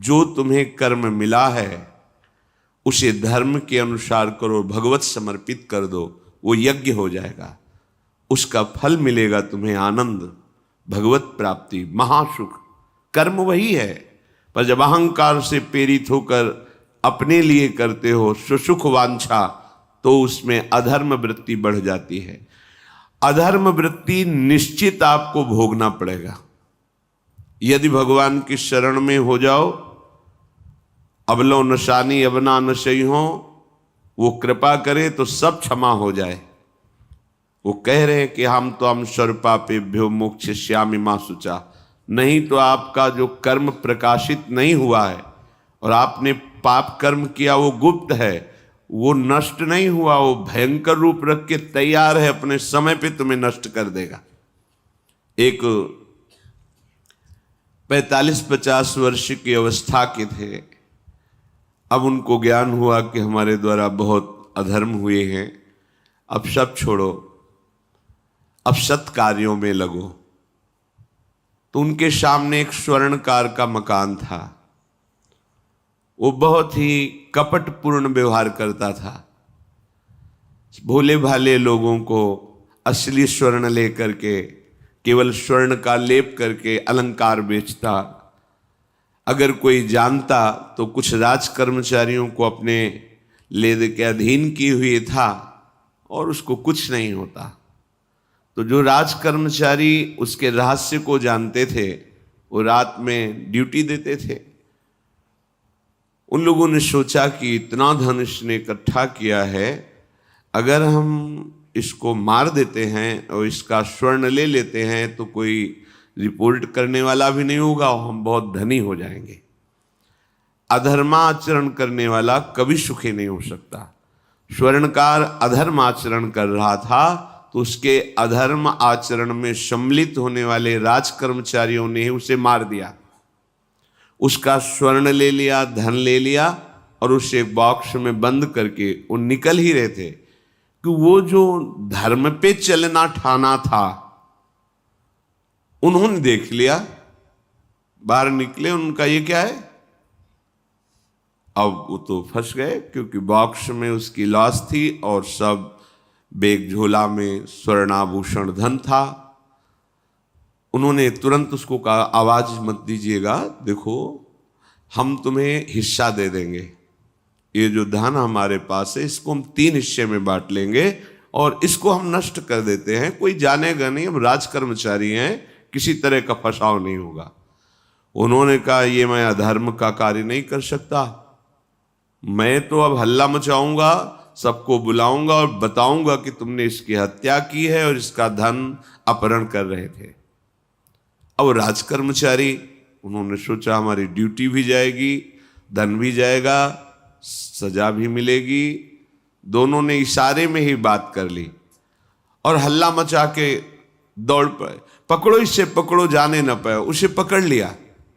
जो तुम्हें कर्म मिला है उसे धर्म के अनुसार करो, भगवत समर्पित कर दो, वो यज्ञ हो जाएगा, उसका फल मिलेगा तुम्हें आनंद, भगवत प्राप्ति, महासुख। कर्म वही है, पर जब अहंकार से प्रेरित होकर अपने लिए करते हो सुसुख वांछा, तो उसमें अधर्म वृत्ति बढ़ जाती है। अधर्म वृत्ति निश्चित आपको भोगना पड़ेगा। यदि भगवान की शरण में हो जाओ, अबलो नशानी अबना नशई हो, वो कृपा करे तो सब क्षमा हो जाए। वो कह रहे हैं कि हम तो हम सर्वपापेभ्यो मोक्षयिष्यामि मा शुचा। नहीं तो आपका जो कर्म प्रकाशित नहीं हुआ है और आपने पाप कर्म किया वो गुप्त है, वो नष्ट नहीं हुआ, वो भयंकर रूप रख के तैयार है, अपने समय पे तुम्हें नष्ट कर देगा। एक 45-50 वर्ष की अवस्था के थे, अब उनको ज्ञान हुआ कि हमारे द्वारा बहुत अधर्म हुए हैं, अब सब छोड़ो, अब सत् कार्यों में लगो। तो उनके सामने एक स्वर्णकार का मकान था। वो बहुत ही कपटपूर्ण व्यवहार करता था, भोले भाले लोगों को असली स्वर्ण लेकर के केवल स्वर्ण का लेप करके अलंकार बेचता। अगर कोई जानता तो कुछ राज कर्मचारियों को अपने ले दे के अधीन किए हुए था और उसको कुछ नहीं होता। तो जो राज कर्मचारी उसके रहस्य को जानते थे वो रात में ड्यूटी देते थे। उन लोगों ने सोचा कि इतना धन इसने इकट्ठा किया है, अगर हम इसको मार देते हैं और इसका स्वर्ण ले लेते हैं तो कोई रिपोर्ट करने वाला भी नहीं होगा और हम बहुत धनी हो जाएंगे। अधर्माचरण करने वाला कभी सुखी नहीं हो सकता। स्वर्णकार अधर्म आचरण कर रहा था तो उसके अधर्म आचरण में सम्मिलित होने वाले राज कर्मचारियों ने उसे मार दिया, उसका स्वर्ण ले लिया, धन ले लिया और उसे एक बॉक्स में बंद करके वो निकल ही रहे थे कि वो जो धर्म पे चलना ठाना था उन्होंने देख लिया। बाहर निकले, उनका ये क्या है, अब वो तो फंस गए क्योंकि बॉक्स में उसकी लाश थी और सब बैग झोला में स्वर्णाभूषण धन था। उन्होंने तुरंत उसको कहा, आवाज मत दीजिएगा, देखो हम तुम्हें हिस्सा दे देंगे, ये जो धन हमारे पास है इसको हम 3 हिस्से में बांट लेंगे और इसको हम नष्ट कर देते हैं, कोई जानेगा नहीं, हम राज कर्मचारी हैं, किसी तरह का फसाव नहीं होगा। उन्होंने कहा, ये मैं अधर्म का कार्य नहीं कर सकता, मैं तो अब हल्ला मचाऊंगा, सबको बुलाऊंगा और बताऊंगा कि तुमने इसकी हत्या की है और इसका धन अपहरण कर रहे थे। अब राज कर्मचारी, उन्होंने सोचा हमारी ड्यूटी भी जाएगी, धन भी जाएगा, सजा भी मिलेगी। दोनों ने इशारे में ही बात कर ली और हल्ला मचा के दौड़ पड़े, पकड़ो इसे, पकड़ो, जाने न पाए। उसे पकड़ लिया,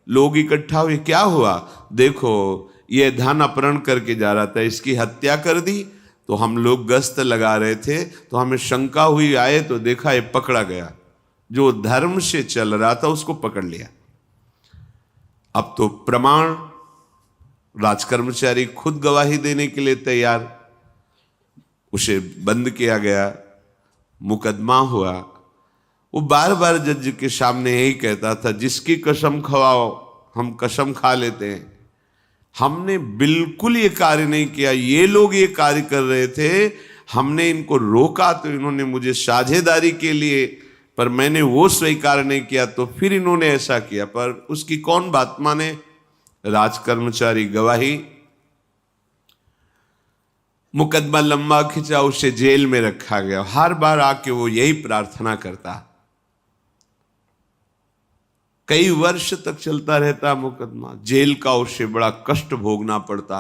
लोग इकट्ठा हुए, क्या हुआ, देखो ये धन अपहरण करके जा रहा था, इसकी हत्या कर दी। तो हम लोग गश्त लगा रहे थे तो हमें शंका हुई, आए तो देखा ये पकड़ा गया, जो धर्म से चल रहा था उसको पकड़ लिया। अब तो प्रमाण, राजकर्मचारी खुद गवाही देने के लिए तैयार, उसे बंद किया गया, मुकदमा हुआ। वो बार बार जज के सामने यही कहता था, जिसकी कसम खवाओ हम कसम खा लेते हैं, हमने बिल्कुल ये कार्य नहीं किया, ये लोग ये कार्य कर रहे थे, हमने इनको रोका तो इन्होंने मुझे साझेदारी के लिए, पर मैंने वो स्वीकार नहीं किया तो फिर इन्होंने ऐसा किया। पर उसकी कौन बात माने, राजकर्मचारी गवाही। मुकदमा लंबा खिंचा, उसे जेल में रखा गया। हर बार आके वो यही प्रार्थना करता, कई वर्ष तक चलता रहता मुकदमा, जेल का उसे बड़ा कष्ट भोगना पड़ता।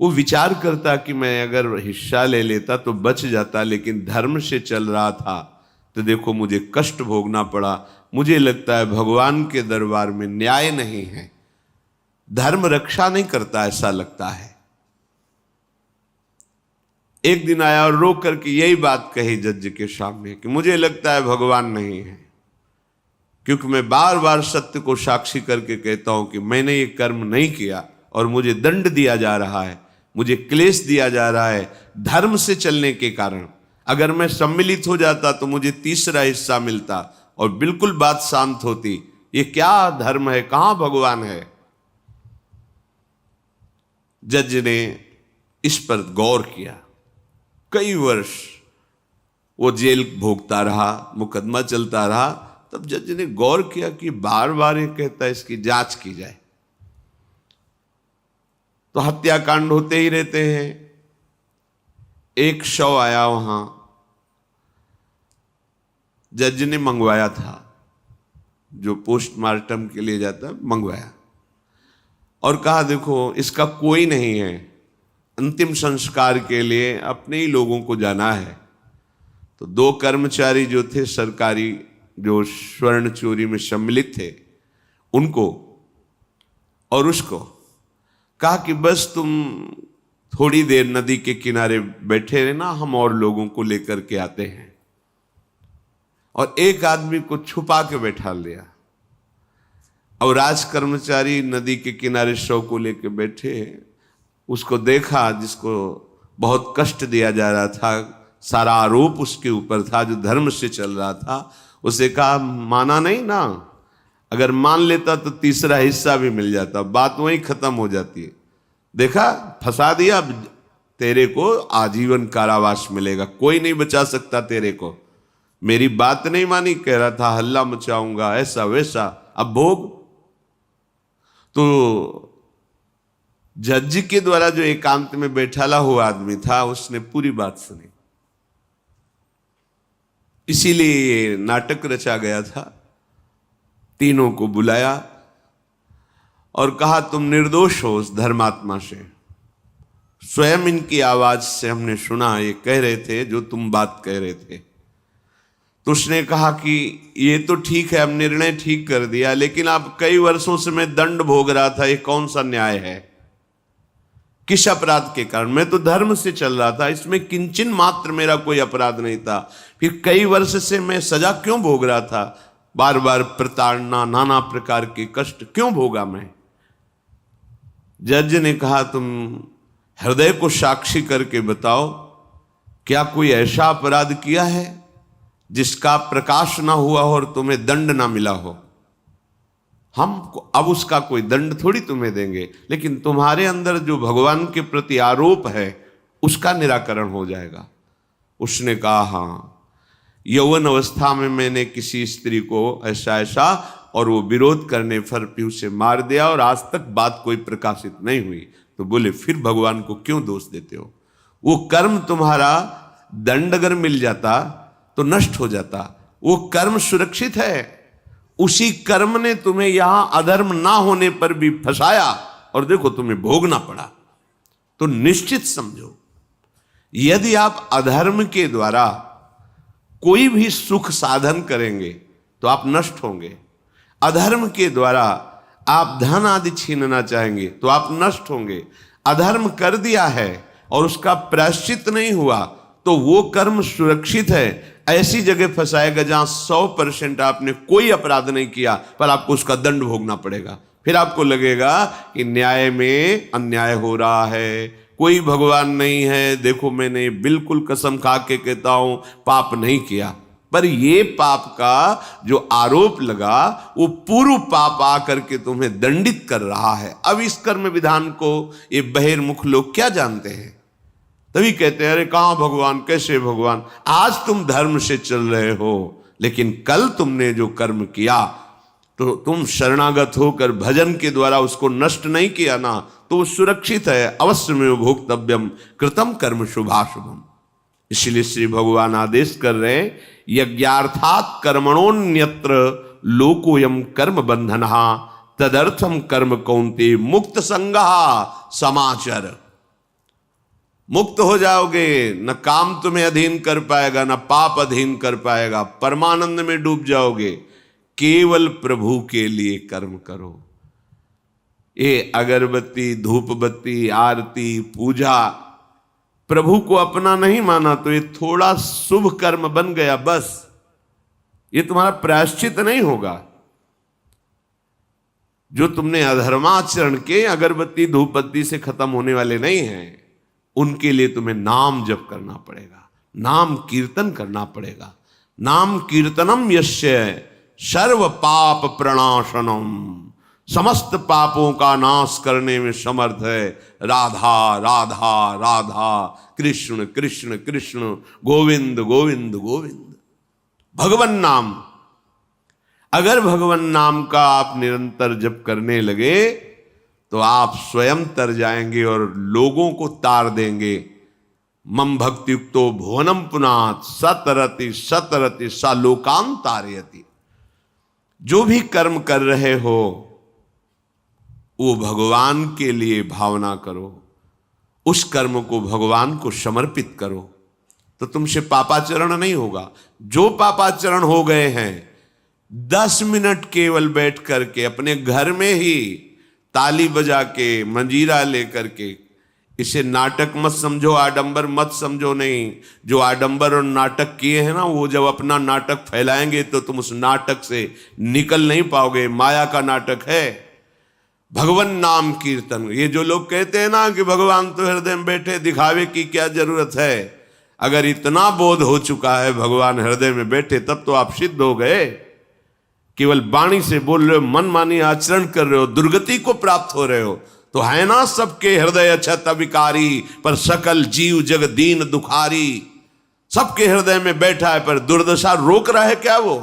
वो विचार करता कि मैं अगर हिस्सा ले लेता तो बच जाता, लेकिन धर्म से चल रहा था तो देखो मुझे कष्ट भोगना पड़ा। मुझे लगता है भगवान के दरबार में न्याय नहीं है, धर्म रक्षा नहीं करता, ऐसा लगता है। एक दिन आया और रो करके यही बात कही जज के सामने कि मुझे लगता है भगवान नहीं है। क्योंकि मैं बार बार सत्य को साक्षी करके कहता हूं कि मैंने ये कर्म नहीं किया और मुझे दंड दिया जा रहा है, मुझे क्लेश दिया जा रहा है धर्म से चलने के कारण। अगर मैं सम्मिलित हो जाता तो मुझे तीसरा हिस्सा मिलता और बिल्कुल बात शांत होती। ये क्या धर्म है, कहां भगवान है? जज ने इस पर गौर किया। कई वर्ष वो जेल भोगता रहा, मुकदमा चलता रहा। तब जज ने गौर किया कि बार बार ये कहता है इसकी जांच की जाए, तो हत्याकांड होते ही रहते हैं। एक शव आया वहां, जज ने मंगवाया था, जो पोस्टमार्टम के लिए जाता मंगवाया और कहा देखो इसका कोई नहीं है, अंतिम संस्कार के लिए अपने ही लोगों को जाना है। तो 2 कर्मचारी जो थे सरकारी, जो स्वर्ण चोरी में सम्मिलित थे, उनको और उसको कहा कि बस तुम थोड़ी देर नदी के किनारे बैठे रहना, हम और लोगों को लेकर के आते हैं। और एक आदमी को छुपा के बैठा लिया और राज कर्मचारी नदी के किनारे शव को लेकर बैठे। उसको देखा जिसको बहुत कष्ट दिया जा रहा था, सारा आरोप उसके ऊपर था, जो धर्म से चल रहा था। उसे कहा माना नहीं ना, अगर मान लेता तो तीसरा हिस्सा भी मिल जाता, बात वहीं खत्म हो जाती है। देखा, फंसा दिया, तेरे को आजीवन कारावास मिलेगा, कोई नहीं बचा सकता तेरे को। मेरी बात नहीं मानी, कह रहा था हल्ला मचाऊंगा, ऐसा वैसा, अब भोग। तो जज के द्वारा जो एकांत में बैठाला हुआ आदमी था, उसने पूरी बात सुनी। इसीलिए ये नाटक रचा गया था। तीनों को बुलाया और कहा तुम निर्दोष हो उस धर्मात्मा से। स्वयं इनकी आवाज से हमने सुना, ये कह रहे थे जो तुम बात कह रहे थे। तो उसने कहा कि ये तो ठीक है, अब निर्णय ठीक कर दिया, लेकिन अब कई वर्षों से मैं दंड भोग रहा था, ये कौन सा न्याय है? किस अपराध के कारण? मैं तो धर्म से चल रहा था, इसमें किंचन मात्र मेरा कोई अपराध नहीं था। फिर कई वर्ष से मैं सजा क्यों भोग रहा था? बार बार प्रताड़ना, नाना प्रकार के कष्ट क्यों भोगा मैं? जज ने कहा तुम हृदय को साक्षी करके बताओ, क्या कोई ऐसा अपराध किया है जिसका प्रकाश ना हुआ हो और तुम्हें दंड ना मिला हो? हम अब उसका कोई दंड थोड़ी तुम्हें देंगे, लेकिन तुम्हारे अंदर जो भगवान के प्रति आरोप है उसका निराकरण हो जाएगा। उसने कहा हाँ, यौवन अवस्था में मैंने किसी स्त्री को ऐसा ऐसा, और वो विरोध करने पर भी उसे मार दिया और आज तक बात कोई प्रकाशित नहीं हुई। तो बोले फिर भगवान को क्यों दोष देते हो? वो कर्म तुम्हारा दंड अगर मिल जाता तो नष्ट हो जाता, वो कर्म सुरक्षित है। उसी कर्म ने तुम्हें यहां अधर्म ना होने पर भी फंसाया और देखो तुम्हें भोगना पड़ा। तो निश्चित समझो, यदि आप अधर्म के द्वारा कोई भी सुख साधन करेंगे तो आप नष्ट होंगे। अधर्म के द्वारा आप धन आदि छीनना चाहेंगे तो आप नष्ट होंगे। अधर्म कर दिया है और उसका प्रायश्चित नहीं हुआ तो वो कर्म सुरक्षित है। ऐसी जगह फंसाएगा जहां 100% आपने कोई अपराध नहीं किया पर आपको उसका दंड भोगना पड़ेगा। फिर आपको लगेगा कि न्याय में अन्याय हो रहा है, कोई भगवान नहीं है। देखो मैंने बिल्कुल कसम खा के कहता हूं पाप नहीं किया, पर ये पाप का जो आरोप लगा वो पूर्व पाप आकर के तुम्हें दंडित कर रहा है। अब इस कर्म विधान को ये बहिर्मुख लोग क्या जानते हैं? तभी कहते हैं अरे कहां भगवान, कैसे भगवान? आज तुम धर्म से चल रहे हो, लेकिन कल तुमने जो कर्म किया तो तुम शरणागत होकर भजन के द्वारा उसको नष्ट नहीं किया ना, तो वो सुरक्षित है। अवश्य में भोक्तव्यम कृतम कर्म शुभाशुभम। इसलिए श्री भगवान आदेश कर रहे हैं यज्ञार्थात कर्मणोन्यत्र लोकोयम कर्म बंधनहा तदर्थम कर्म कौन्ते मुक्त संगहा समाचर। मुक्त हो जाओगे, न काम तुम्हें अधीन कर पाएगा, न पाप अधीन कर पाएगा, परमानंद में डूब जाओगे। केवल प्रभु के लिए कर्म करो। ये अगरबत्ती, धूप बत्ती, आरती, पूजा प्रभु को अपना नहीं माना तो ये थोड़ा शुभ कर्म बन गया, बस ये तुम्हारा प्रायश्चित नहीं होगा। जो तुमने अधर्माचरण के अगरबत्ती धूपबत्ती से खत्म होने वाले नहीं हैं, उनके लिए तुम्हें नाम जप करना पड़ेगा, नाम कीर्तन करना पड़ेगा। नाम कीर्तनम यस्य सर्व पाप प्रणाशनम, समस्त पापों का नाश करने में समर्थ है। राधा राधा राधा, कृष्ण कृष्ण कृष्ण, गोविंद गोविंद गोविंद। भगवन नाम, अगर भगवन नाम का आप निरंतर जप करने लगे तो आप स्वयं तर जाएंगे और लोगों को तार देंगे। मम भक्तियुक्तो भुवनम पुनात् सतरति सतरति सा लोकान तारयति। जो भी कर्म कर रहे हो वो भगवान के लिए भावना करो, उस कर्म को भगवान को समर्पित करो, तो तुमसे पापाचरण नहीं होगा। जो पापाचरण हो गए हैं 10 मिनट केवल बैठ करके अपने घर में ही ताली बजा के मंजीरा लेकर के, इसे नाटक मत समझो, आडंबर मत समझो। नहीं, जो आडंबर और नाटक किए हैं ना, वो जब अपना नाटक फैलाएंगे तो तुम उस नाटक से निकल नहीं पाओगे। माया का नाटक है। भगवान नाम कीर्तन, ये जो लोग कहते हैं ना कि भगवान तो हृदय में बैठे, दिखावे की क्या जरूरत है। अगर इतना बोध हो चुका है भगवान हृदय में बैठे, तब तो आप सिद्ध हो गए। केवल वाणी से बोल रहे हो, मन मानी आचरण कर रहे हो, दुर्गति को प्राप्त हो रहे हो, तो है ना सबके हृदय अछत विकारी, पर सकल जीव जग दीन दुखारी। सबके हृदय में बैठा है, पर दुर्दशा रोक रहा है क्या वो?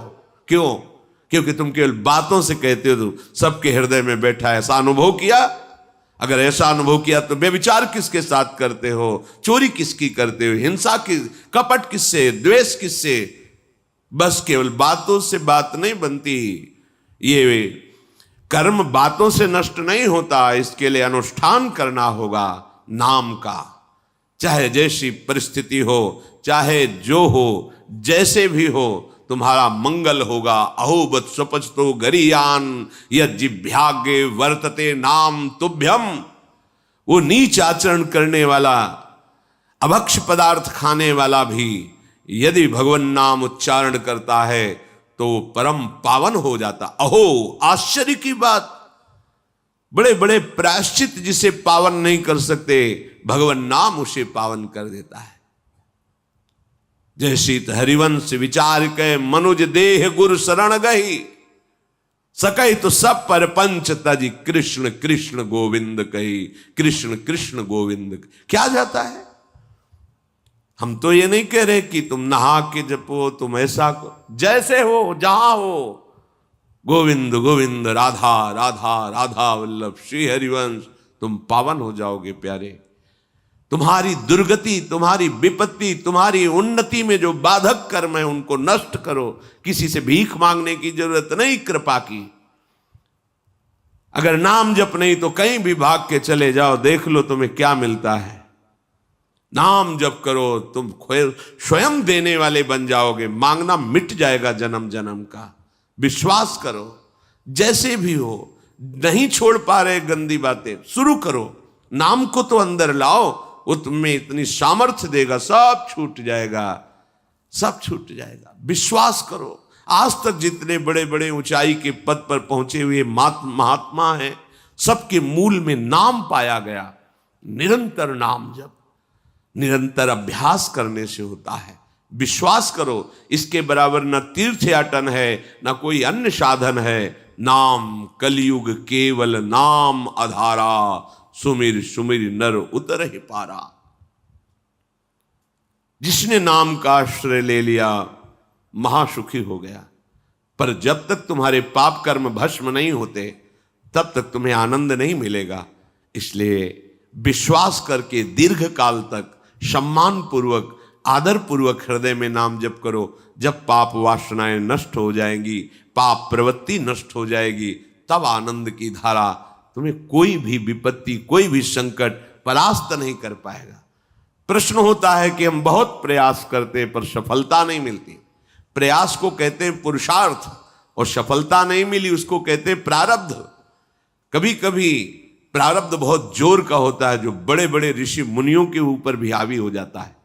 क्यों? क्योंकि तुम केवल बातों से कहते हो सबके हृदय में बैठा है। ऐसा अनुभव किया? अगर ऐसा अनुभव किया तो बेविचार किसके साथ करते हो, चोरी किसकी करते हो, हिंसा की, कपट किससे, द्वेष किससे? बस केवल बातों से बात नहीं बनती। ये कर्म बातों से नष्ट नहीं होता, इसके लिए अनुष्ठान करना होगा नाम का। चाहे जैसी परिस्थिति हो, चाहे जो हो, जैसे भी हो, तुम्हारा मंगल होगा। अहोबत स्वपचतो गरीयान यज्जिभ्यागे वर्तते नाम तुभ्यम। वो नीच आचरण करने वाला, अभक्ष पदार्थ खाने वाला भी यदि भगवान नाम उच्चारण करता है तो परम पावन हो जाता। अहो, आश्चर्य की बात! बड़े बड़े प्रायश्चित जिसे पावन नहीं कर सकते, भगवान नाम उसे पावन कर देता है। जय शीत हरिवंश विचार के मनुज देह गुरु शरण गही, सकई तो सब पर पंच तजी कृष्ण कृष्ण गोविंद कही। कृष्ण कृष्ण गोविंद क्या जाता है? हम तो ये नहीं कह रहे कि तुम नहा के जपो, तुम ऐसा को, जैसे हो जहां हो, गोविंद गोविंद राधा राधा राधा वल्लभ श्री हरिवंश, तुम पावन हो जाओगे प्यारे। तुम्हारी दुर्गति, तुम्हारी विपत्ति, तुम्हारी उन्नति में जो बाधक कर्म है उनको नष्ट करो। किसी से भीख मांगने की जरूरत नहीं, कृपा की। अगर नाम जप नहीं तो कहीं भी भाग के चले जाओ, देख लो तुम्हें क्या मिलता है। नाम जप करो, तुम स्वयं देने वाले बन जाओगे। मांगना मिट जाएगा जन्म जन्म का। विश्वास करो, जैसे भी हो। नहीं छोड़ पा रहे गंदी बातें, शुरू करो। नाम को तो अंदर लाओ, वो तुम्हें इतनी सामर्थ्य देगा, सब छूट जाएगा, सब छूट जाएगा। विश्वास करो। आज तक जितने बड़े बड़े ऊंचाई के पद पर पहुंचे हुए महात्मा हैं, सबके मूल में नाम पाया गया। निरंतर नाम जप, निरंतर अभ्यास करने से होता है। विश्वास करो, इसके बराबर न तीर्थ याटन है, न कोई अन्य साधन है। नाम कलयुग केवल नाम आधारा, सुमिर सुमिर नर उतर ही पारा। जिसने नाम का आश्रय ले लिया महासुखी हो गया। पर जब तक तुम्हारे पाप कर्म भस्म नहीं होते, तब तक तुम्हें आनंद नहीं मिलेगा। इसलिए विश्वास करके दीर्घ काल तक सम्मान पूर्वक, आदर पूर्वक हृदय में नाम जप करो। जब पाप वासनाएं नष्ट हो जाएंगी, पाप प्रवृत्ति नष्ट हो जाएगी, तब आनंद की धारा, तुम्हें कोई भी विपत्ति, कोई भी संकट परास्त नहीं कर पाएगा। प्रश्न होता है कि हम बहुत प्रयास करते हैं पर सफलता नहीं मिलती। प्रयास को कहते हैं पुरुषार्थ, और सफलता नहीं मिली उसको कहते हैं प्रारब्ध। कभी कभी प्रारब्ध बहुत जोर का होता है, जो बड़े बड़े ऋषि मुनियों के ऊपर भी हावी हो जाता है।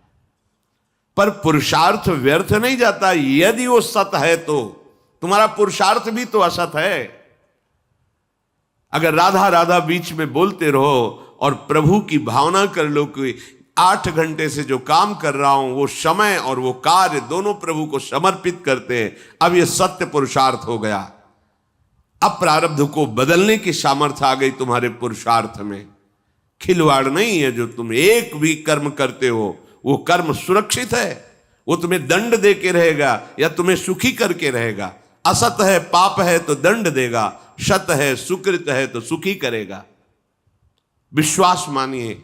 पर पुरुषार्थ व्यर्थ नहीं जाता। यदि वो सत है तो तुम्हारा पुरुषार्थ भी तो असत है। अगर राधा राधा बीच में बोलते रहो और प्रभु की भावना कर लो कि 8 घंटे से जो काम कर रहा हूं वो समय और वो कार्य दोनों प्रभु को समर्पित करते हैं, अब ये सत्य पुरुषार्थ हो गया। अब प्रारब्ध को बदलने की सामर्थ्य आ गई तुम्हारे पुरुषार्थ में। खिलवाड़ नहीं है जो तुम एक भी कर्म करते हो, वो कर्म सुरक्षित है, वो तुम्हें दंड दे के रहेगा या तुम्हें सुखी करके रहेगा। असत है, पाप है तो दंड देगा, सत है, सुकृत है तो सुखी करेगा। विश्वास मानिए,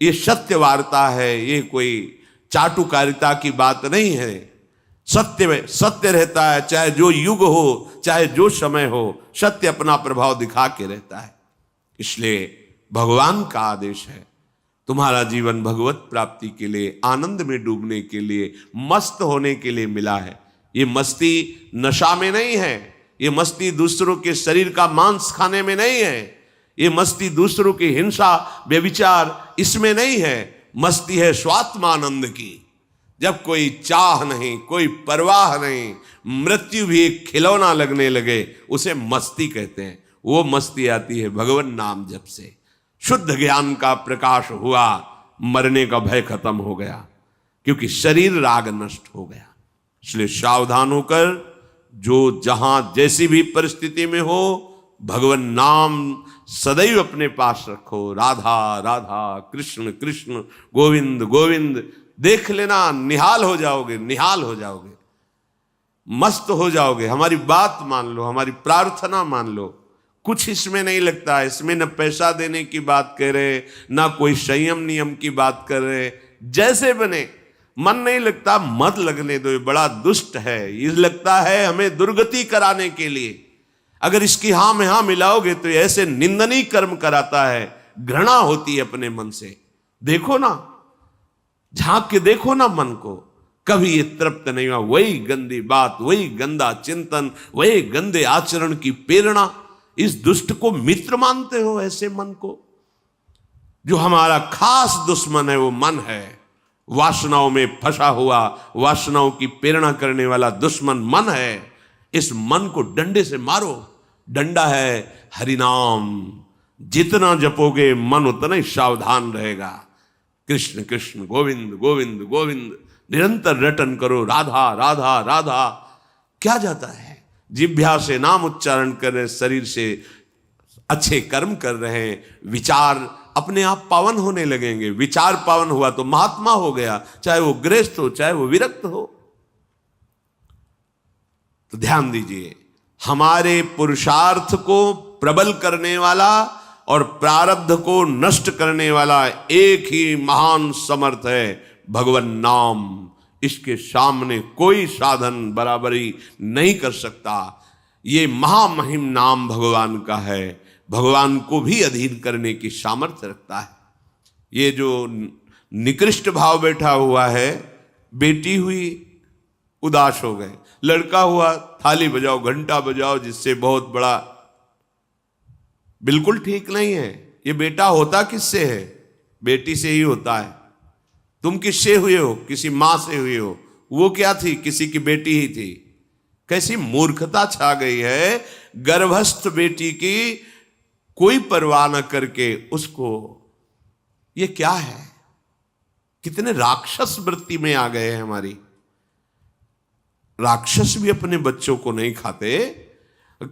ये सत्य वार्ता है, ये कोई चाटुकारिता की बात नहीं है। सत्य में सत्य रहता है, चाहे जो युग हो, चाहे जो समय हो, सत्य अपना प्रभाव दिखा के रहता है। इसलिए भगवान का आदेश है, तुम्हारा जीवन भगवत प्राप्ति के लिए, आनंद में डूबने के लिए, मस्त होने के लिए मिला है। ये मस्ती नशा में नहीं है, ये मस्ती दूसरों के शरीर का मांस खाने में नहीं है, ये मस्ती दूसरों की हिंसा व्यभिचार इसमें नहीं है। मस्ती है स्वात्मानंद की। जब कोई चाह नहीं, कोई परवाह नहीं, मृत्यु भी एक खिलौना लगने लगे, उसे मस्ती कहते हैं। वो मस्ती आती है भगवान नाम जप से। शुद्ध ज्ञान का प्रकाश हुआ, मरने का भय खत्म हो गया, क्योंकि शरीर राग नष्ट हो गया। इसलिए सावधान होकर जो जहां जैसी भी परिस्थिति में हो, भगवान नाम सदैव अपने पास रखो। राधा राधा, कृष्ण कृष्ण, गोविंद गोविंद। देख लेना, निहाल हो जाओगे, निहाल हो जाओगे, मस्त हो जाओगे। हमारी बात मान लो, हमारी प्रार्थना मान लो, कुछ इसमें नहीं लगता है। इसमें न पैसा देने की बात कर रहे, ना कोई संयम नियम की बात कर रहे। जैसे बने, मन नहीं लगता, मत लगने दो, ये बड़ा दुष्ट है। ये लगता है हमें दुर्गति कराने के लिए। अगर इसकी हाँ में हाँ मिलाओगे तो ऐसे निंदनीय कर्म कराता है, घृणा होती है अपने मन से। देखो ना, झांक के देखो ना मन को, कभी ये तृप्त नहीं हुआ। वही गंदी बात, वही गंदा चिंतन, वही गंदे आचरण की प्रेरणा। इस दुष्ट को मित्र मानते हो, ऐसे मन को। जो हमारा खास दुश्मन है वो मन है। वासनाओं में फंसा हुआ, वासनाओं की प्रेरणा करने वाला दुश्मन मन है। इस मन को डंडे से मारो। डंडा है हरिनाम। जितना जपोगे मन उतना ही सावधान रहेगा। कृष्ण कृष्ण, गोविंद गोविंद गोविंद, निरंतर रटन करो। राधा राधा राधा। क्या जाता है? जिह्वा से नाम उच्चारण कर रहे, शरीर से अच्छे कर्म कर रहे हैं, विचार अपने आप पावन होने लगेंगे। विचार पावन हुआ तो महात्मा हो गया, चाहे वो गृहस्थ हो, चाहे वो विरक्त हो। तो ध्यान दीजिए, हमारे पुरुषार्थ को प्रबल करने वाला और प्रारब्ध को नष्ट करने वाला एक ही महान समर्थ है, भगवान नाम। इसके सामने कोई साधन बराबरी नहीं कर सकता। ये महामहिम नाम भगवान का है, भगवान को भी अधीन करने की सामर्थ्य रखता है। ये जो निकृष्ट भाव बैठा हुआ है, बेटी हुई उदास हो गए, लड़का हुआ थाली बजाओ, घंटा बजाओ, जिससे बहुत बड़ा, बिल्कुल ठीक नहीं है। ये बेटा होता किससे है? बेटी से ही होता है। तुम किससे हुए हो? किसी मां से हुए हो। वो क्या थी? किसी की बेटी ही थी। कैसी मूर्खता छा गई है, गर्भस्थ बेटी की कोई परवाह न करके उसको। ये क्या है? कितने राक्षस वृत्ति में आ गए हैं हमारी। राक्षस भी अपने बच्चों को नहीं खाते।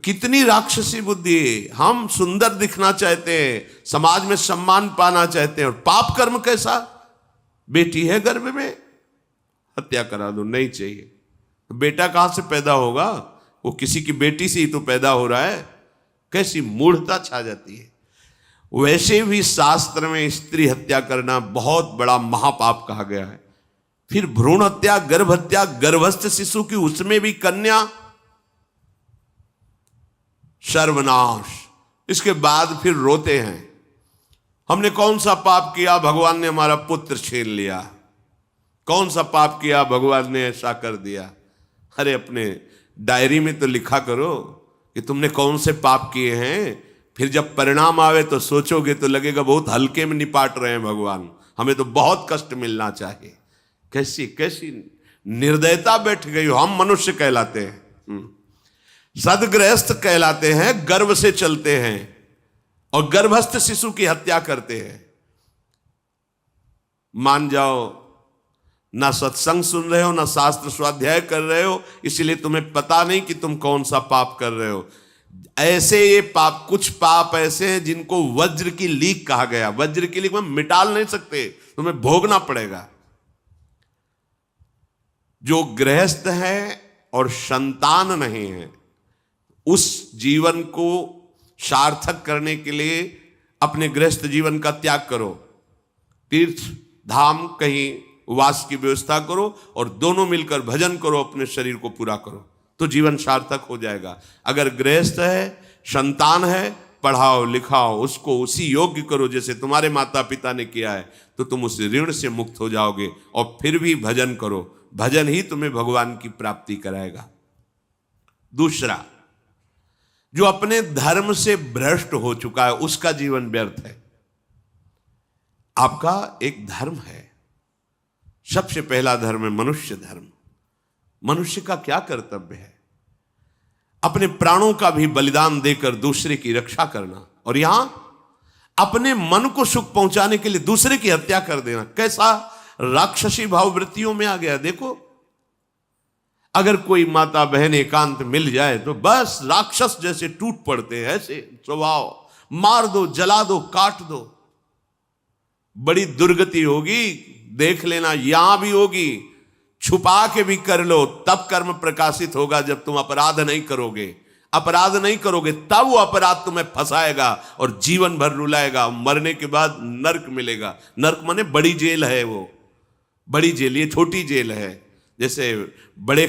कितनी राक्षसी बुद्धि। हम सुंदर दिखना चाहते हैं, समाज में सम्मान पाना चाहते हैं, और पाप कर्म कैसा? बेटी है गर्भ में, हत्या करा दो, नहीं चाहिए। बेटा कहां से पैदा होगा? वो किसी की बेटी से ही तो पैदा हो रहा है। कैसी मूढ़ता छा जाती है। वैसे भी शास्त्र में स्त्री हत्या करना बहुत बड़ा महापाप कहा गया है। फिर भ्रूण हत्या, गर्भ हत्या, गर्भस्थ शिशु की, उसमें भी कन्या, सर्वनाश। इसके बाद फिर रोते हैं, हमने कौन सा पाप किया, भगवान ने हमारा पुत्र छीन लिया। कौन सा पाप किया, भगवान ने ऐसा कर दिया। अरे अपने डायरी में तो लिखा करो कि तुमने कौन से पाप किए हैं। फिर जब परिणाम आवे तो सोचोगे तो लगेगा बहुत हल्के में निपाट रहे हैं भगवान, हमें तो बहुत कष्ट मिलना चाहिए। कैसी कैसी निर्दयता बैठ गई हो। हम मनुष्य कहलाते हैं, सदगृहस्थ कहलाते हैं, गर्व से चलते हैं। और गर्भस्थ शिशु की हत्या करते हैं। मान जाओ, ना सत्संग सुन रहे हो, ना शास्त्र स्वाध्याय कर रहे हो, इसलिए तुम्हें पता नहीं कि तुम कौन सा पाप कर रहे हो। ऐसे ये पाप, कुछ पाप ऐसे हैं जिनको वज्र की लीक कहा गया। वज्र की लीक में मिटाल नहीं सकते, तुम्हें भोगना पड़ेगा। जो गृहस्थ है और संतान नहीं है, उस जीवन को सार्थक करने के लिए अपने गृहस्थ जीवन का त्याग करो, तीर्थ धाम कहीं वास की व्यवस्था करो और दोनों मिलकर भजन करो, अपने शरीर को पूरा करो, तो जीवन सार्थक हो जाएगा। अगर गृहस्थ है, संतान है, पढ़ाओ लिखाओ, उसको उसी योग्य करो जैसे तुम्हारे माता पिता ने किया है, तो तुम उस ऋण से मुक्त हो जाओगे। और फिर भी भजन करो, भजन ही तुम्हें भगवान की प्राप्ति कराएगा। दूसरा, जो अपने धर्म से भ्रष्ट हो चुका है, उसका जीवन व्यर्थ है। आपका एक धर्म है, सबसे पहला धर्म है मनुष्य धर्म। मनुष्य का क्या कर्तव्य है? अपने प्राणों का भी बलिदान देकर दूसरे की रक्षा करना, और यहां अपने मन को सुख पहुंचाने के लिए दूसरे की हत्या कर देना। कैसा राक्षसी भाववृत्तियों में आ गया। देखो, अगर कोई माता बहन एकांत मिल जाए तो बस राक्षस जैसे टूट पड़ते हैं, ऐसे स्वभाव, मार दो, जला दो, काट दो। बड़ी दुर्गति होगी, देख लेना, यहां भी होगी। छुपा के भी कर लो, तब कर्म प्रकाशित होगा। जब तुम अपराध नहीं करोगे, अपराध नहीं करोगे, तब वो अपराध तुम्हें फंसाएगा और जीवन भर रुलाएगा। मरने के बाद नर्क मिलेगा। नर्क माने बड़ी जेल है, वो बड़ी जेल, ये छोटी जेल है। जैसे बड़े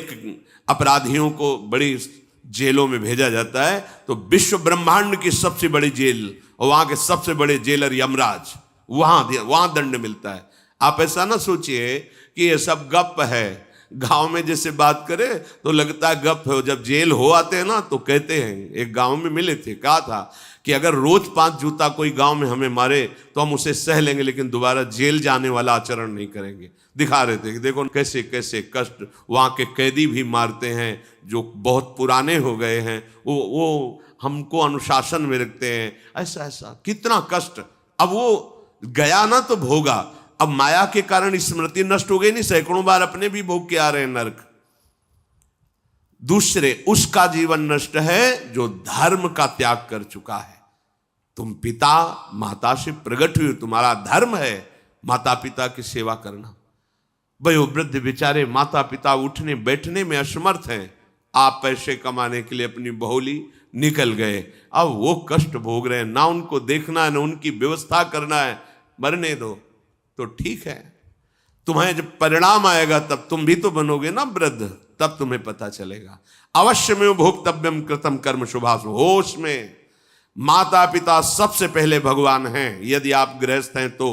अपराधियों को बड़ी जेलों में भेजा जाता है, तो विश्व ब्रह्मांड की सबसे बड़ी जेल और वहां के सबसे बड़े जेलर यमराज, वहां दंड मिलता है। आप ऐसा ना सोचिए कि ये सब गप है। गांव में जैसे बात करे तो लगता है गप है, जब जेल हो आते हैं ना तो कहते हैं। एक गांव में मिले थे, कहा था कि अगर रोज 5 जूता कोई गांव में हमें मारे तो हम उसे सह लेंगे, लेकिन दोबारा जेल जाने वाला आचरण नहीं करेंगे। दिखा रहे थे कि देखो कैसे कैसे कष्ट वहां के कैदी भी मारते हैं, जो बहुत पुराने हो गए हैं, वो हमको अनुशासन में रखते हैं। ऐसा ऐसा कितना कष्ट। अब वो गया ना तो भोगा, अब माया के कारण स्मृति नष्ट हो गई नहीं, सैकड़ों बार अपने भी भोग के आ रहे हैं नरक। दूसरे, उसका जीवन नष्ट है जो धर्म का त्याग कर चुका है। तुम पिता माता से प्रकट हुए, तुम्हारा धर्म है माता पिता की सेवा करना। वयोवृद्ध बेचारे माता पिता उठने बैठने में असमर्थ हैं, आप पैसे कमाने के लिए अपनी बहुली निकल गए, अब वो कष्ट भोग रहे हैं। ना उनको देखना है, ना उनकी व्यवस्था करना है, मरने दो तो ठीक है। तुम्हें जब परिणाम आएगा तब तुम भी तो बनोगे ना वृद्ध, तब तुम्हें पता चलेगा। अवश्य में भोक्तव्यम कृतम कर्म शुभाशु। होश में, माता पिता सबसे पहले भगवान हैं यदि आप गृहस्थ हैं तो।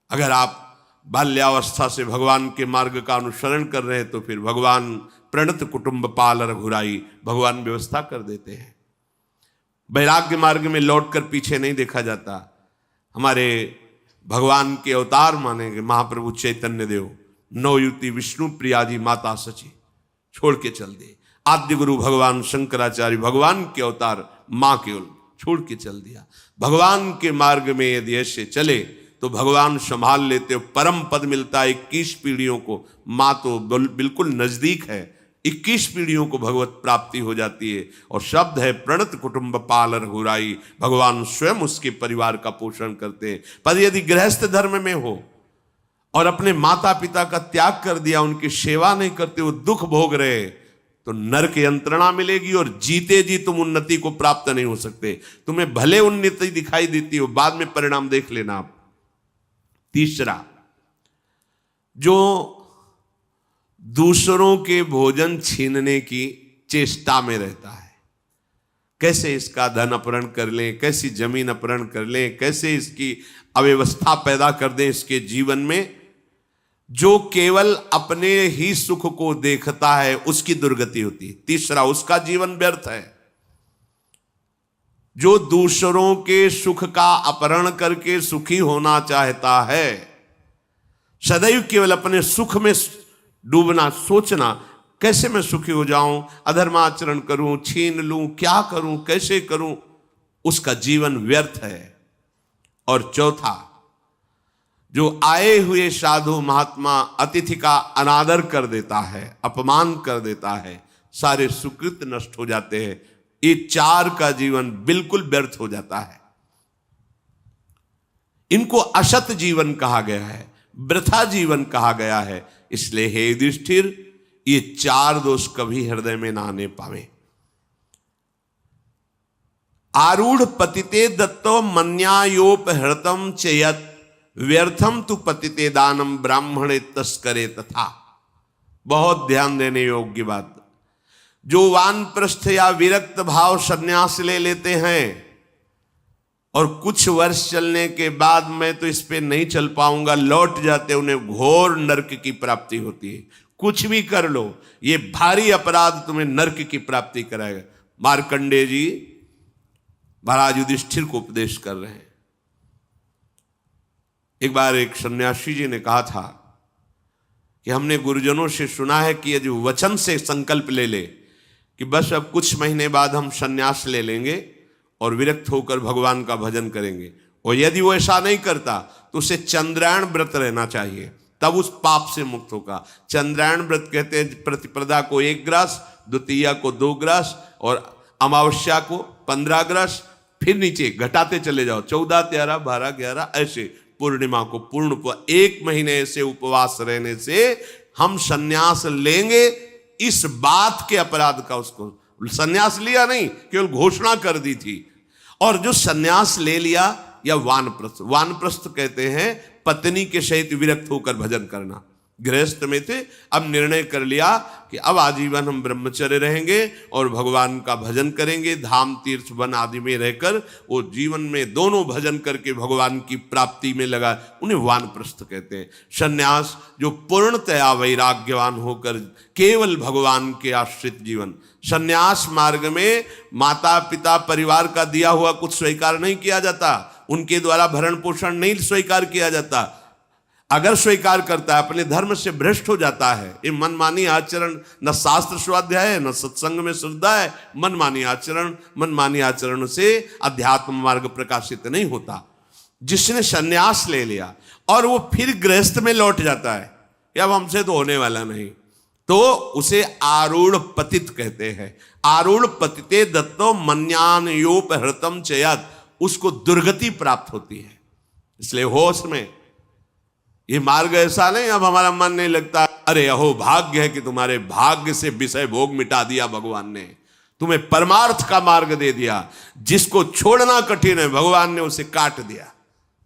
अगर आप बाल्यावस्था से भगवान के मार्ग का अनुसरण कर रहे हैं तो फिर भगवान प्रणत कुटुंब पाल रघुराई, भगवान व्यवस्था कर देते हैं। वैराग्य मार्ग में लौटकर पीछे नहीं देखा जाता। हमारे भगवान के अवतार मानेंगे महाप्रभु चैतन्य देव, नवयुति विष्णु प्रियाजी माता सची छोड़ के चल दिए। आद्य गुरु भगवान शंकराचार्य भगवान के अवतार मां केवल छोड़ के चल दिया। भगवान के मार्ग में यदि ऐसे चले तो भगवान संभाल लेते हो, परम पद मिलता है 21 पीढ़ियों को। मां तो बिल्कुल नजदीक है, 21 पीढ़ियों को भगवत प्राप्ति हो जाती है। और शब्द है प्रणत कुटुंब पाल रघुराई, भगवान स्वयं उसके परिवार का पोषण करते हैं। पर यदि गृहस्थ धर्म में हो और अपने माता पिता का त्याग कर दिया, उनकी सेवा नहीं करते, वो दुख भोग रहे, तो नरक यंत्रणा मिलेगी और जीते जी तुम उन्नति को प्राप्त नहीं हो सकते। तुम्हें भले उन्नति दिखाई देती हो, बाद में परिणाम देख लेना आप। तीसरा, जो दूसरों के भोजन छीनने की चेष्टा में रहता है, कैसे इसका धन अपहरण कर लें, कैसी जमीन अपहरण कर लें, कैसे इसकी अव्यवस्था पैदा कर दें इसके जीवन में, जो केवल अपने ही सुख को देखता है उसकी दुर्गति होती है। तीसरा, उसका जीवन व्यर्थ है। जो दूसरों के सुख का अपहरण करके सुखी होना चाहता है, सदैव केवल अपने सुख में डूबना, सोचना कैसे मैं सुखी हो जाऊं, अधर्माचरण करूं, छीन लूं, क्या करूं, कैसे करूं, उसका जीवन व्यर्थ है। और चौथा, जो आए हुए साधु महात्मा अतिथि का अनादर कर देता है, अपमान कर देता है, सारे सुकृत नष्ट हो जाते हैं। ये चार का जीवन बिल्कुल व्यर्थ हो जाता है। इनको असत जीवन कहा गया है, वृथा जीवन कहा गया है। इसलिए हे युधिष्ठिर, ये चार दोष कभी हृदय में ना आने पावे। आरूढ़ पतिते दत्तो मन्यायोपहृतम चयत व्यर्थम तु पतिते दानम ब्राह्मणे तस्करे तथा। बहुत ध्यान देने योग्य बात। जो वानप्रस्थ या विरक्त भाव संन्यास ले लेते हैं और कुछ वर्ष चलने के बाद मैं तो इस पे नहीं चल पाऊंगा लौट जाते, उन्हें घोर नरक की प्राप्ति होती है। कुछ भी कर लो, ये भारी अपराध तुम्हें नरक की प्राप्ति कराएगा। मार्कंडेय जी महाराज युधिष्ठिर को उपदेश कर रहे हैं। एक बार एक सन्यासी जी ने कहा था कि हमने गुरुजनों से सुना है कि यदि वचन से संकल्प ले ले कि बस अब कुछ महीने बाद हम सन्यास ले लेंगे और विरक्त होकर भगवान का भजन करेंगे, और यदि वो ऐसा नहीं करता तो उसे चंद्रायण व्रत रहना चाहिए, तब उस पाप से मुक्त होगा। चंद्रायण व्रत कहते हैं प्रतिपदा को 1 ग्रास, द्वितीया को 2 ग्रास और अमावस्या को 15 ग्रास, फिर नीचे घटाते चले जाओ 14, 13, 12, 11 ऐसे पूर्णिमा को पूर्ण 1 महीने से उपवास रहने से हम सन्यास लेंगे। इस बात के अपराध का उसको सन्यास लिया नहीं, केवल घोषणा कर दी थी। और जो सन्यास ले लिया या वानप्रस्थ, वानप्रस्थ कहते हैं पत्नी के सहित विरक्त होकर भजन करना। गृहस्थ में थे, अब निर्णय कर लिया कि अब आजीवन हम ब्रह्मचर्य रहेंगे और भगवान का भजन करेंगे, धाम तीर्थ वन आदि में रहकर वो जीवन में दोनों भजन करके भगवान की प्राप्ति में लगा, उन्हें वानप्रस्थ कहते हैं। सन्यास जो पूर्णतया वैराग्यवान होकर केवल भगवान के आश्रित जीवन। सन्यास मार्ग में माता पिता परिवार का दिया हुआ कुछ स्वीकार नहीं किया जाता, उनके द्वारा भरण पोषण नहीं स्वीकार किया जाता। अगर स्वीकार करता है अपने धर्म से भ्रष्ट हो जाता है। ये मनमानी आचरण, न शास्त्र स्वाध्याय है न सत्संग में श्रद्धा है। मनमानी आचरण से अध्यात्म मार्ग प्रकाशित नहीं होता। जिसने सन्यास ले लिया और वो फिर गृहस्थ में लौट जाता है, अब हमसे तो होने वाला नहीं, तो उसे आरूढ़ पतित कहते हैं। आरूढ़ पतिते दत्तो मन्यानयोपहृतम चयत, उसको दुर्गति प्राप्त होती है। इसलिए होश में ये मार्ग ऐसा नहीं अब हमारा मन नहीं लगता, अरे अहो भाग्य है कि तुम्हारे भाग्य से विषय भोग मिटा दिया भगवान ने, तुम्हें परमार्थ का मार्ग दे दिया। जिसको छोड़ना कठिन है भगवान ने उसे काट दिया,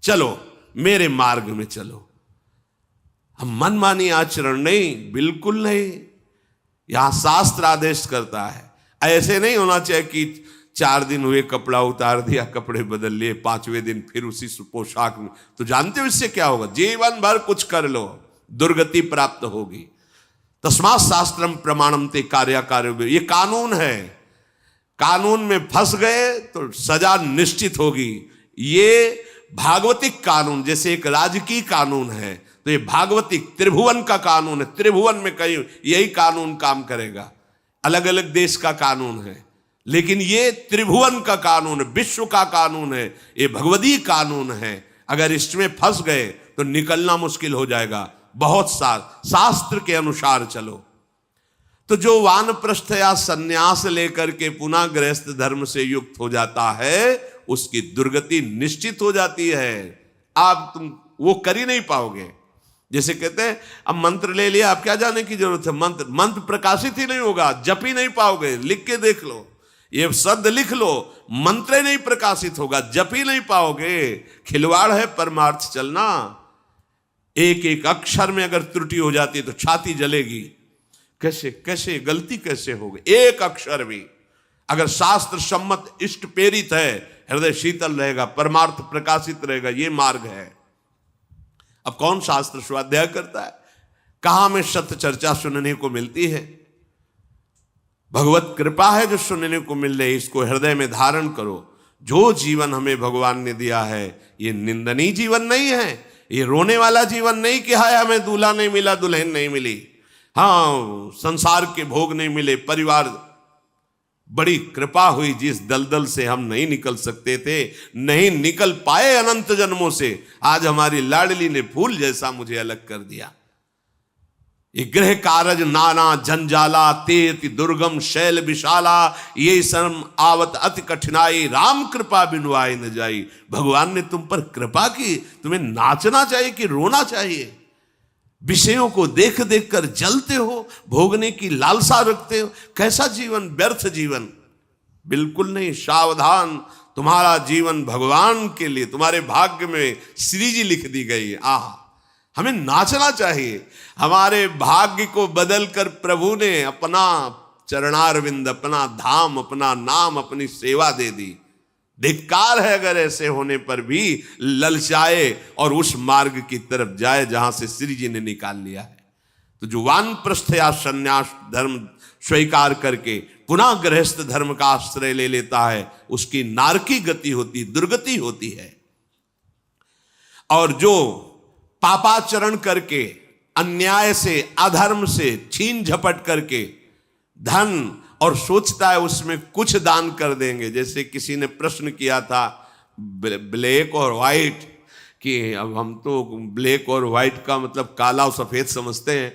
चलो मेरे मार्ग में चलो। हम मनमानी आचरण नहीं, बिल्कुल नहीं। यहां शास्त्र आदेश करता है, ऐसे नहीं होना चाहिए कि 4 दिन हुए कपड़ा उतार दिया, कपड़े बदल लिए, 5वें दिन फिर उसी पोशाक में। तो जानते हो इससे क्या होगा? जीवन भर कुछ कर लो, दुर्गति प्राप्त होगी। तस्मात् शास्त्रम प्रमाणम ते कार्य, ये कानून है। कानून में फंस गए तो सजा निश्चित होगी। ये भागवतिक कानून जैसे एक राजकीय कानून है, तो ये भागवतिक त्रिभुवन का कानून है। त्रिभुवन में कहीं यही कानून काम करेगा। अलग अलग देश का कानून है, लेकिन ये त्रिभुवन का कानून है, विश्व का कानून है, ये भगवदीय कानून है। अगर इसमें फंस गए तो निकलना मुश्किल हो जाएगा। बहुत शास्त्र के अनुसार चलो। तो जो वानप्रस्थ या सन्यास लेकर के पुनः गृहस्थ धर्म से युक्त हो जाता है, उसकी दुर्गति निश्चित हो जाती है। आप तुम वो कर ही नहीं पाओगे। जैसे कहते हैं अब मंत्र ले लिया, आप क्या जाने की जरूरत है? मंत्र प्रकाशित ही नहीं होगा, जप ही नहीं पाओगे। लिख के देख लो, ये शब्द लिख लो, मंत्र नहीं प्रकाशित होगा, जप ही नहीं पाओगे। खिलवाड़ है परमार्थ चलना। एक एक अक्षर में अगर त्रुटि हो जाती है तो छाती जलेगी। कैसे गलती कैसे होगी? एक अक्षर भी अगर शास्त्र सम्मत इष्ट प्रेरित है, हृदय शीतल रहेगा, परमार्थ प्रकाशित रहेगा। ये मार्ग है। अब कौन शास्त्र स्वाध्याय करता है? कहां में सत्य चर्चा सुनने को मिलती है? भगवत कृपा है जो सुनने को मिल रही, इसको हृदय में धारण करो। जो जीवन हमें भगवान ने दिया है ये निंदनीय जीवन नहीं है, ये रोने वाला जीवन नहीं कि हाय हमें दूल्हा नहीं मिला, दुल्हन नहीं मिली, हाँ संसार के भोग नहीं मिले, परिवार बड़ी कृपा हुई, जिस दलदल से हम नहीं निकल सकते थे, नहीं निकल पाए अनंत जन्मों से, आज हमारी लाडली ने फूल जैसा मुझे अलग कर दिया। ये गृह कारज नाना जंजाला, तेति दुर्गम शैल विशाला, ये शर्म आवत अति कठिनाई, राम कृपा बिनु आए न जाई। भगवान ने तुम पर कृपा की, तुम्हें नाचना चाहिए कि रोना चाहिए? विषयों को देख देख कर जलते हो, भोगने की लालसा रखते हो, कैसा जीवन, व्यर्थ जीवन। बिल्कुल नहीं, सावधान, तुम्हारा जीवन भगवान के लिए, तुम्हारे भाग्य में श्री जी लिख दी गई। आह, हमें नाचना चाहिए। हमारे भाग्य को बदल कर प्रभु ने अपना चरणारविंद, अपना धाम, अपना नाम, अपनी सेवा दे दी। धिक्कार है अगर ऐसे होने पर भी ललचाए और उस मार्ग की तरफ जाए जहां से श्री जी ने निकाल लिया है। तो जो वानप्रस्थ या संन्यास धर्म स्वीकार करके पुनः गृहस्थ धर्म का आश्रय ले लेता है, उसकी नारकी गति होती, दुर्गति होती है। और जो पापाचरण करके, अन्याय से, अधर्म से छीन झपट करके धन, और सोचता है उसमें कुछ दान कर देंगे। जैसे किसी ने प्रश्न किया था ब्लैक और वाइट, कि अब हम तो ब्लैक और वाइट का मतलब काला और सफेद समझते हैं,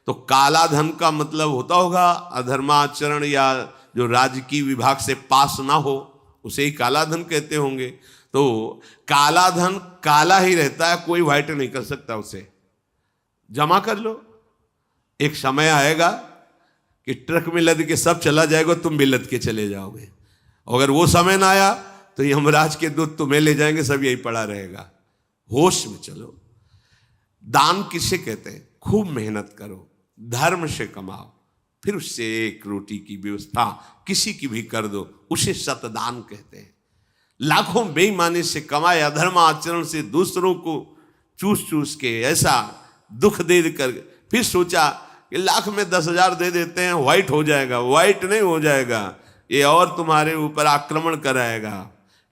तो काला धन का मतलब होता होगा अधर्माचरण या जो राजकीय विभाग से पास ना हो, उसे ही काला धन कहते होंगे। तो काला धन काला ही रहता है, कोई वाइट नहीं कर सकता उसे। जमा कर लो, एक समय आएगा कि ट्रक में लद के सब चला जाएगा, तुम भी लद के चले जाओगे। अगर वो समय ना आया तो यमराज के दूत तुम्हें ले जाएंगे, सब यही पड़ा रहेगा। होश में चलो। दान किसे कहते हैं? खूब मेहनत करो, धर्म से कमाओ, फिर उससे एक रोटी की व्यवस्था किसी की भी कर दो, उसे सतदान कहते हैं। लाखों बेईमानी से कमाए, अधर्म आचरण से दूसरों को चूस चूस के ऐसा दुख दे कर, फिर सोचा कि लाख में 10,000 दे देते हैं, व्हाइट हो जाएगा। व्हाइट नहीं हो जाएगा, ये और तुम्हारे ऊपर आक्रमण कराएगा,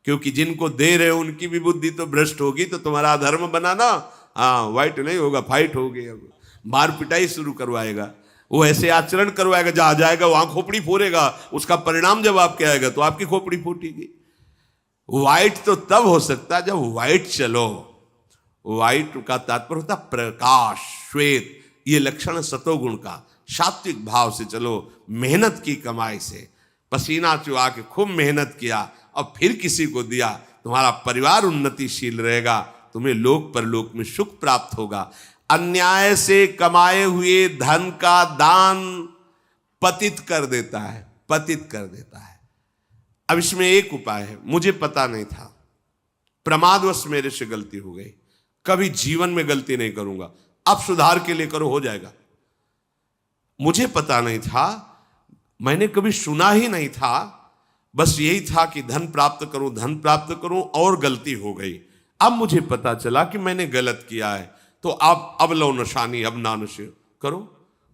क्योंकि जिनको दे रहे हो उनकी भी बुद्धि तो भ्रष्ट होगी, तो तुम्हारा अधर्म बनाना, हाँ, व्हाइट नहीं होगा, फाइट होगी। मार पिटाई शुरू करवाएगा, वो ऐसे आचरण करवाएगा, जहां जाएगा वहां खोपड़ी फोड़ेगा, उसका परिणाम जब आपके आएगा तो आपकी खोपड़ी फूटेगी। व्हाइट तो तब हो सकता है जब व्हाइट चलो। व्हाइट का तात्पर्य होता प्रकाश, श्वेत, ये लक्षण सतोगुण का। सात्विक भाव से चलो, मेहनत की कमाई से, पसीना चुहा के खूब मेहनत किया और फिर किसी को दिया, तुम्हारा परिवार उन्नतिशील रहेगा, तुम्हें लोक परलोक में सुख प्राप्त होगा। अन्याय से कमाए हुए धन का दान पतित कर देता है, पतित कर देता है। अब इसमें एक उपाय है, मुझे पता नहीं था, प्रमादवश मेरे से गलती हो गई, कभी जीवन में गलती नहीं करूंगा, अब सुधार के लिए करो, हो जाएगा। मुझे पता नहीं था, मैंने कभी सुना ही नहीं था, बस यही था कि धन प्राप्त करूं, धन प्राप्त करूं, और गलती हो गई। अब मुझे पता चला कि मैंने गलत किया है, तो अब लो नशानी, अब ना नशे करो,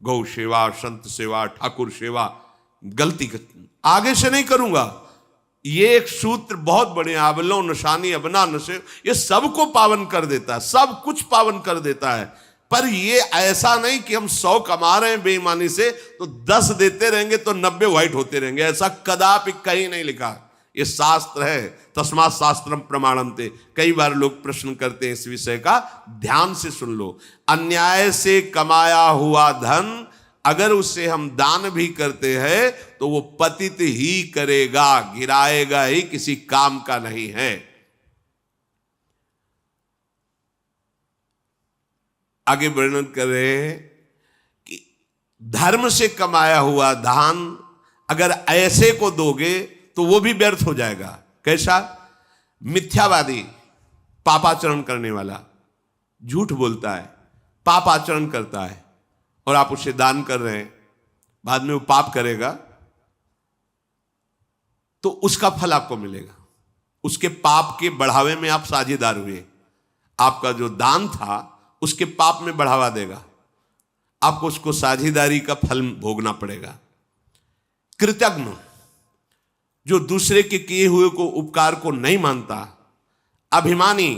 गौ सेवा, संत सेवा, ठाकुर सेवा, गलती आगे से नहीं करूंगा। ये एक सूत्र बहुत बढ़िया, अबलो नशानी अबना नशे, ये सबको पावन कर देता है, सब कुछ पावन कर देता है। पर ये ऐसा नहीं कि हम 100 कमा रहे हैं बेईमानी से तो 10 देते रहेंगे तो 90 व्हाइट होते रहेंगे, ऐसा कदापि कहीं नहीं लिखा। ये शास्त्र है, तस्मात् शास्त्रम प्रमाणन्ते। कई बार लोग प्रश्न करते हैं इस विषय का, ध्यान से सुन लो। अन्याय से कमाया हुआ धन अगर उसे हम दान भी करते हैं तो वो पतित ही करेगा, गिराएगा ही, किसी काम का नहीं है। आगे वर्णन कर रहे हैं कि धर्म से कमाया हुआ दान अगर ऐसे को दोगे तो वो भी व्यर्थ हो जाएगा। कैसा? मिथ्यावादी, पापाचरण करने वाला, झूठ बोलता है, पापाचरण करता है, और आप उसे दान कर रहे हैं, बाद में वो पाप करेगा तो उसका फल आपको मिलेगा। उसके पाप के बढ़ावे में आप साझेदार हुए, आपका जो दान था उसके पाप में बढ़ावा देगा, आपको उसको साझेदारी का फल भोगना पड़ेगा। कृतज्ञ, जो दूसरे के किए हुए को उपकार को नहीं मानता, अभिमानी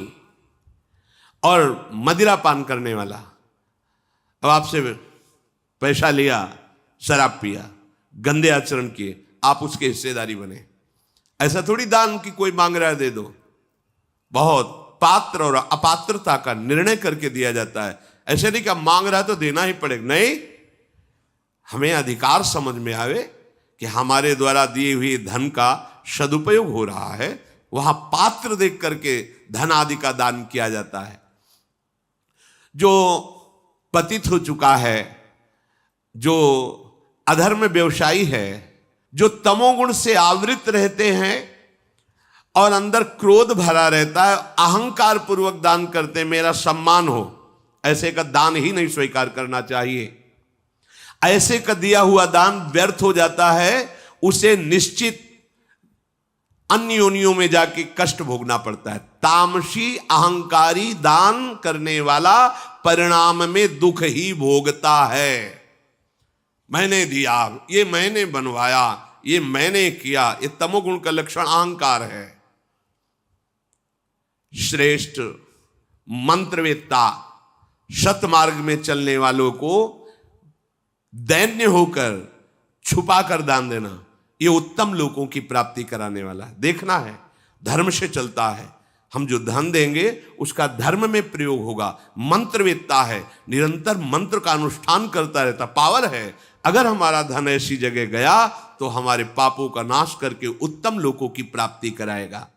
और मदिरा पान करने वाला, अब आपसे पैसा लिया, शराब पिया, गंदे आचरण किए, आप उसके हिस्सेदारी बने। ऐसा थोड़ी दान की कोई मांग रहा है दे दो, बहुत पात्र और अपात्रता का निर्णय करके दिया जाता है। ऐसे नहीं कि मांग रहा है तो देना ही पड़ेगा, नहीं, हमें अधिकार समझ में आवे कि हमारे द्वारा दिए हुए धन का सदुपयोग हो रहा है, वहां पात्र देख करके धन आदि का दान किया जाता है। जो पतित हो चुका है, जो अधर्म व्यवसायी है, जो तमोगुण से आवृत रहते हैं और अंदर क्रोध भरा रहता है, अहंकार पूर्वक दान करते मेरा सम्मान हो, ऐसे का दान ही नहीं स्वीकार करना चाहिए। ऐसे का दिया हुआ दान व्यर्थ हो जाता है, उसे निश्चित अन्य योनियों में जाके कष्ट भोगना पड़ता है। तामसी अहंकारी दान करने वाला परिणाम में दुख ही भोगता है। मैंने दिया, ये मैंने बनवाया, ये मैंने किया, ये तमोगुण का लक्षण अहंकार है। श्रेष्ठ मंत्रवेत्ता सतमार्ग में चलने वालों को दैन्य होकर छुपा कर दान देना, ये उत्तम लोगों की प्राप्ति कराने वाला है। देखना है, धर्म से चलता है। हम जो धन देंगे उसका धर्म में प्रयोग होगा। मंत्रवेत्ता है, निरंतर मंत्र का अनुष्ठान करता रहता, पावर है। अगर हमारा धन ऐसी जगह गया तो हमारे पापों का नाश करके उत्तम लोगों की प्राप्ति कराएगा।